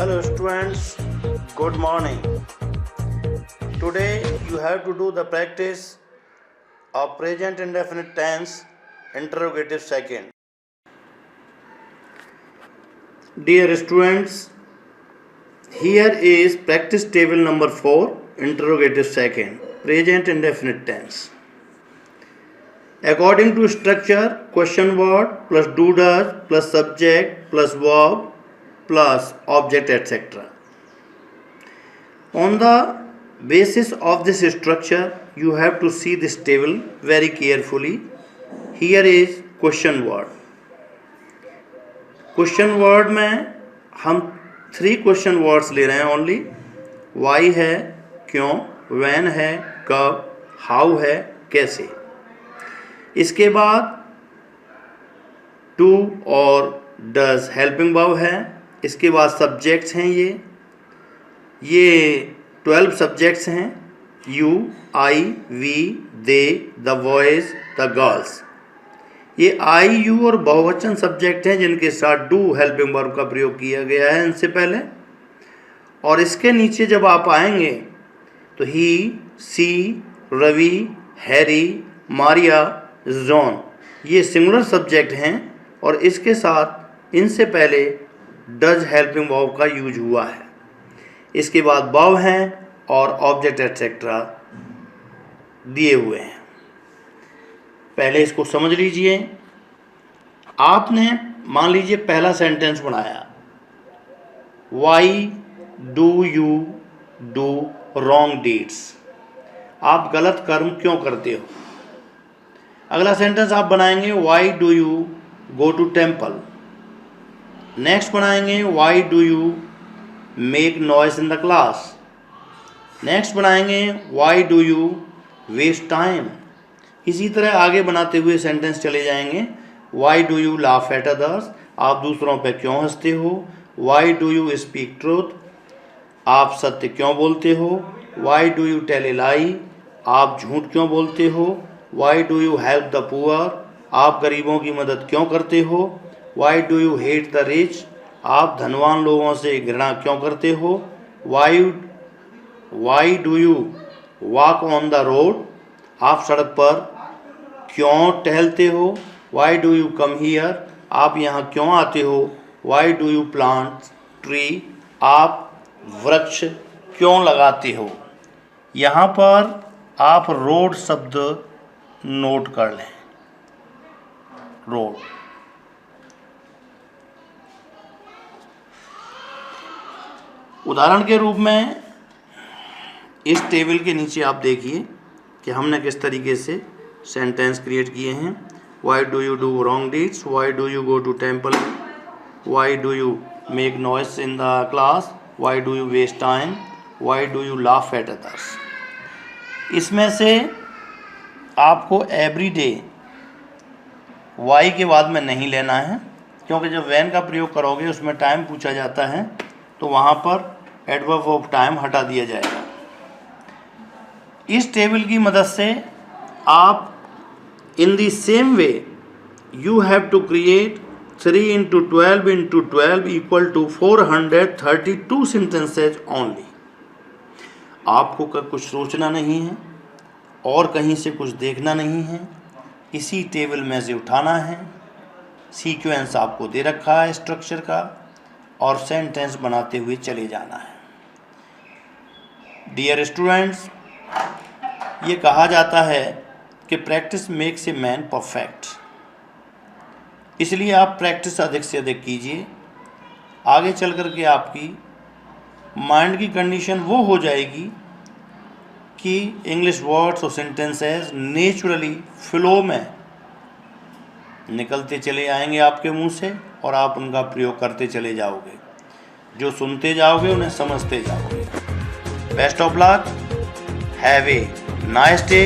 Hello students, good morning. Today you have to do the practice of present indefinite tense interrogative second. Dear students, here is practice table number 4 interrogative second present indefinite tense. According to structure, question word plus do does plus subject plus verb plus object etc. On the basis of this structure, you have to see this table very carefully. Here is question word. Question word में हम 3 question words ले रहे हैं only. Why है, क्यों, when है, कब, how है, कैसे. इसके बाद to और does helping verb है. इसके बाद सब्जेक्ट्स हैं ये 12 सब्जेक्ट्स हैं. You, I, we, they, the boys, the girls. ये आई, यू और बहुवचन सब्जेक्ट हैं जिनके साथ डू हेल्पिंग वर्ब का प्रयोग किया गया है इनसे पहले. और इसके नीचे जब आप आएंगे तो ही, सी, रवि, हैरी, मारिया, जॉन ये सिंगुलर सब्जेक्ट हैं और इसके साथ इनसे पहले डज हेल्पिंग वर्ब का यूज हुआ है. इसके बाद वर्ब हैं और ऑब्जेक्ट एटसेट्रा दिए हुए हैं. पहले इसको समझ लीजिए. आपने मान लीजिए पहला सेंटेंस बनाया, Y do you do wrong deeds. आप गलत कर्म क्यों करते हो. अगला सेंटेंस आप बनाएंगे, why do you go to temple. Next बनाएंगे, why do you make noise in the class. Next बनाएंगे, why do you waste time. इसी तरह आगे बनाते हुए सेंटेंस चले जाएंगे. Why do you laugh at others. आप दूसरों पे क्यों हंसते हो. Why do you speak truth. आप सत्य क्यों बोलते हो. Why do you tell a lie. आप झूठ क्यों बोलते हो. Why do you help the poor. आप गरीबों की मदद क्यों करते हो. Why do you hate the rich. आप धनवान लोगों से घृणा क्यों करते हो. Why do you walk on the road. आप सड़क पर क्यों टहलते हो. Why do you come here. आप यहाँ क्यों आते हो. Why do you plant tree. आप वृक्ष क्यों लगाते हो. यहाँ पर आप रोड शब्द नोट कर लें. रोड. उदाहरण के रूप में इस टेबल के नीचे आप देखिए कि हमने किस तरीके से सेंटेंस क्रिएट किए हैं. Why do you do wrong deeds. Why do you go to temple. Why do you make noise in the class. Why do you waste time. Why do you laugh at others. इसमें से आपको every day why के बाद में नहीं लेना है, क्योंकि जब वैन का प्रयोग करोगे उसमें टाइम पूछा जाता है तो वहाँ पर एडवर्ब ऑफ टाइम हटा दिया जाएगा. इस टेबल की मदद से आप in the same way you have to create 3 into 12 into 12 equal to 432 sentences only. आपको कुछ सोचना नहीं है और कहीं से कुछ देखना नहीं है. इसी टेबल में से उठाना है. सीक्वेंस आपको दे रखा है स्ट्रक्चर का और सेंटेंस बनाते हुए चले जाना है. डियर स्टूडेंट्स, ये कहा जाता है कि practice makes a man perfect. इसलिए आप प्रैक्टिस अधिक से अधिक कीजिए. आगे चल कर के आपकी माइंड की कंडीशन वो हो जाएगी कि इंग्लिश वर्ड्स और सेंटेंसेस नेचुरली फ्लो में निकलते चले आएंगे आपके मुंह से और आप उनका प्रयोग करते चले जाओगे. जो सुनते जाओगे उन्हें समझते जाओगे. Best of luck. Have a nice day.